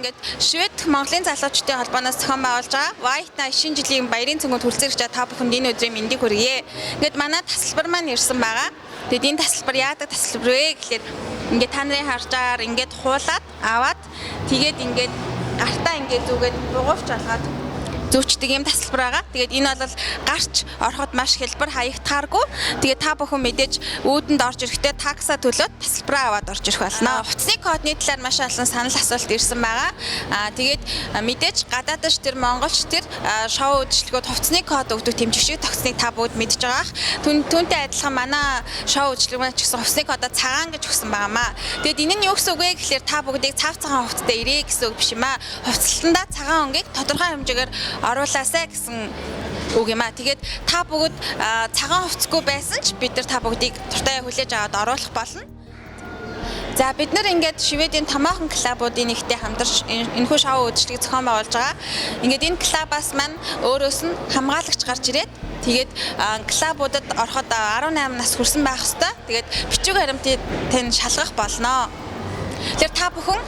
ингээд Швед Монголын залуучуудын холбооноос зохион байгуулж байгаа White Night шинэ жилийн баярын цөмөнд хүрэлцэж та бүхэнд энэ өдрийн мэндийг хүргье. Ингээд манай тасалбар маань ирсэн байгаа. Тэгэд энэ тасалбар яадаг тасалбар вэ гэхлээр ингээд та нарын харж байгаагаар ингээд хуулаад аваад тэгээд ингээд гартаа ингээд зүгээд бугуувч алгаад зүүчдэг юм тасалбар байгаа. Тэгээд энэ бол гарч ороход маш хэлбэр хаягдахааргүй. Тэгээд та бүхэн мэдээж үүдэнд орж ирэхдээ такса төлөөд тасалбараа аваад орж ирэх болно. Хувцсны кодны талаар маш олон санал асуулт ирсэн байгаа. Тэгээд мэдээж гадаадч тэр монголч тэр шоу үйлчлэгүүд хувцсны код өгдөг тэмцэгчийг тогтсныг та бүгд мэдж байгаа. Түүнтэй адилхан манай шоу үйлчлэг маань ч гэсэн хувцсны кодоо цагаан гэж өгсөн байгаамаа. Тэгээд энэ нь юу гэсэн үг вэ гэхлээр та бүгдийг цав цагаан хувцастай ирээ гэсэн үг биш юм аа. Хувцсалтандаа цагаан өнгийг тодорхой хэмжээгээр оруулаасай гэсэн үг юм аа. Тэгээд та бүгд цагаан хувцсгүй байсан ч бид нар та бүгдийг туртаа хүлээж аваад оруулах болно. За бид нар ингээд Шведийн томоохон клубуудын нэгтэй хамтарч энэхүү шоу үйлчлэгийг зохион байгуулж байгаа. Ингээд энэ клубаас маань өөрөөс нь хамгаалагч гарч ирээд тэгээд клубуудад ороход 18 нас хүрсэн байх ёстой. Тэгээд бичиг баримтыг тань шалгах болно. Тэгэхээр та бүхэн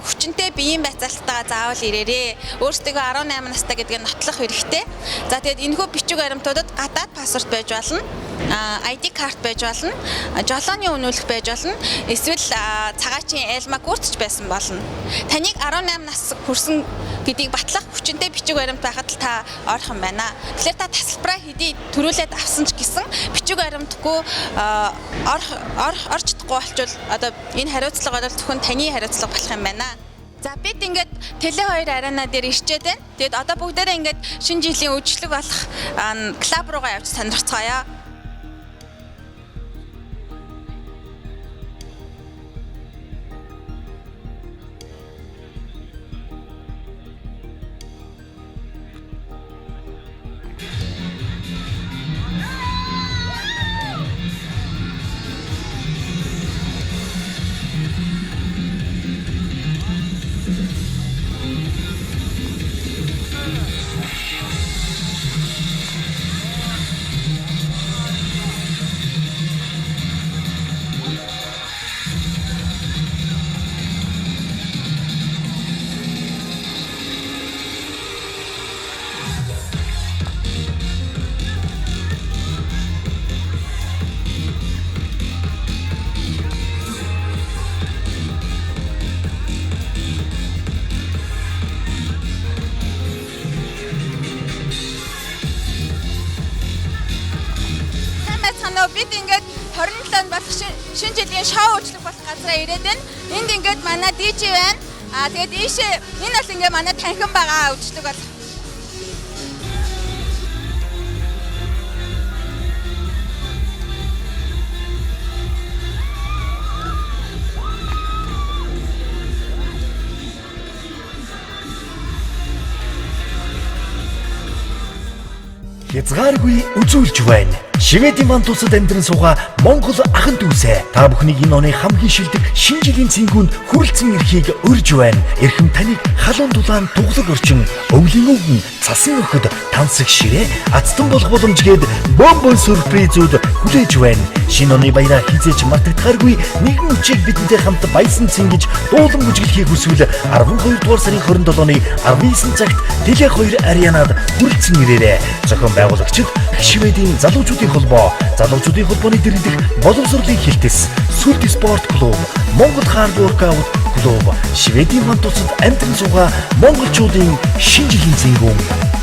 хүчинтэй биеийн байцаалтайгаа заавал ирээрээ. Өөрсдөө 18 настай гэдгийг нотлох хэрэгтэй. За тэгээд энэхүү бичиг баримтуудад гадаад паспорт байж болно. ID карт байж болно. Жолооны үнэлэх байж болно. Эсвэл цагаачийн элма гүртж байсан болно. Таныг 18 нас хүрсэн гэдгийг батлах хүчинтэй бичиг баримт байхад л та орох юм байна. Тэгэхээр та тасалбараа хэдий төрүүлээд авсан ч гэсэн бичиг баримтгүй орж чадахгүй болчвол одоо энэ хариуцлага бол зөвхөн таны хариуцлага болох юм байна. За бид ингээд Теле2 арена дээр ирчээд байна. Тэгэд одоо бүгдээрээ ингээд шинэ жилийн үйлчлэг болох клуб руугаа явж сонирхцгаая. Бид ингээд 27-нд болох шинэ жилийн шоу үйлчлэг болох газараа ирээд байна. Энд ингээд манай DJ байна. Тэгээд ийшээ энэ бол ингээд манай танхим байгаа үйлчлэг бол. Хязгааргүй үзүүлж байна. Шведийн Вантусад амьдран суугаа Монгол ахын дүүсээ. Та бүхнийг энэ оны хамгийн шилдэг шинэ жилийн цэнгүүнд хүрэлцэн ирэхийг урьж байна. Эрхэм таныг халуун дулаан дуглаг орчин, өвлийн өвгөн, цасан өхөд, тансаг ширээ, ацтан болох боломжгээд бомбон сюрпризүүд хүлээж байна. Шинэ оны баяраа хизээч мартагдахааргүй нэгэн өчийг бидэнтэй хамт баясан цингэж дуулан бүжиглэхийг хүсвэл 12 дугаар сарын 27-ны 19 цагт Теле2 аренад хүрэлцэн ирээрэй. Зохион байгуулагчид Шведийн залуучуудын холбоо, залуучуудын холбооны дэргэдэх боловсролын хилтэс, Сүлт спорт клуб, Монгол хард воркаут клуб, Шведийн Вантусад амьдран суугаа монголчуудын шинэ жилийн цэнгүүн.